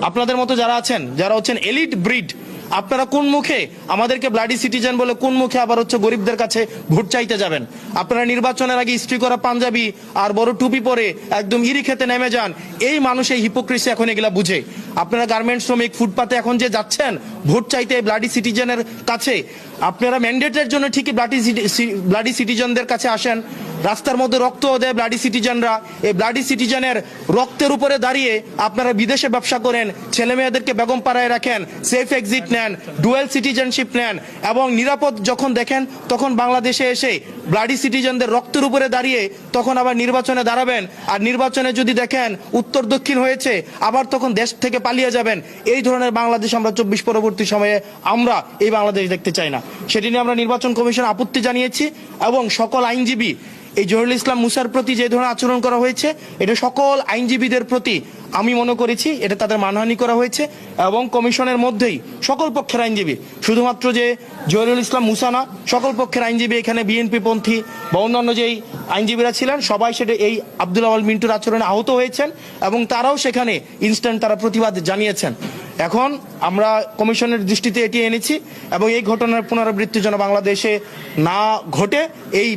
আপনাদের মতো যারা আছেন, যারা হচ্ছেন এলিট ব্রিড, আপনারা কোন মুখে আমাদেরকে ব্লাডি সিটিজেন বলে কোন মুখে আবার হচ্ছে গরিবদের কাছে ভোট চাইতে যাবেন? আপনারা নির্বাচনের আগে ইস্ত্রি করা পাঞ্জাবি আর বড় টুপি পরে একদম ইরি খেতে নেমে যান। এই মানুষ এই হিপোক্রেসি এখন এগুলা বুঝে। আপনারা গার্মেন্টস শ্রমিক ফুটপাতে এখন যে যাচ্ছেন ভোট চাইতে ব্লাডি সিটিজেনের কাছে, আপনারা ম্যান্ডেটের জন্য ঠিকই ব্লাডি সিটিজেনদের কাছে আসেন। রাস্তার মধ্যে রক্ত দেয় ব্লাডি সিটিজেনরা। এই ব্লাডি সিটিজেনের রক্তের উপরে দাঁড়িয়ে আপনারা বিদেশে ব্যবসা করেন, ছেলে মেয়েদেরকে বেগম পাড়ায় রাখেন, সেফ এক্সিট নেন, ডুয়েল সিটিজেনশিপ নেন, এবং নিরাপদ যখন দেখেন তখন বাংলাদেশে এসে ব্লাডি সিটিজেনদের রক্তের উপরে দাঁড়িয়ে তখন আবার নির্বাচনে দাঁড়াবেন। আর নির্বাচনে যদি দেখেন উত্তর দক্ষিণ হয়েছে, আবার তখন দেশ থেকে পালিয়ে যাবেন। এই ধরনের বাংলাদেশ আমরা 24 পরবর্তী সময়ে আমরা এই বাংলাদেশ দেখতে চাই না। সেটি নিয়ে আমরা নির্বাচন কমিশন আপত্তি জানিয়েছি এবং সকল আইনজীবী, এই জহিরুল ইসলাম মুসার প্রতি যে ধরনের আচরণ করা হয়েছে, এটা সকল আইনজীবীদের প্রতি আমি মনে করেছি এটা তাদের মানহানি করা হয়েছে। এবং কমিশনের মধ্যেই সকল পক্ষের আইনজীবী, শুধুমাত্র যে জহিরুল ইসলাম মুসা না, সকল পক্ষের আইনজীবী, এখানে বিএনপি পন্থী বা অন্যান্য যেই আইনজীবীরা ছিলেন সবাই সেটা এই আব্দুল আওয়াল মিন্টুর আচরণে আহত হয়েছেন এবং তারাও সেখানে ইনস্ট্যান্ট তারা প্রতিবাদ জানিয়েছেন। এখন আমরা কমিশনের দৃষ্টিতে এটি এনেছি এবং এই ঘটনার পুনরাবৃত্তি যেন বাংলাদেশে না ঘটে, এই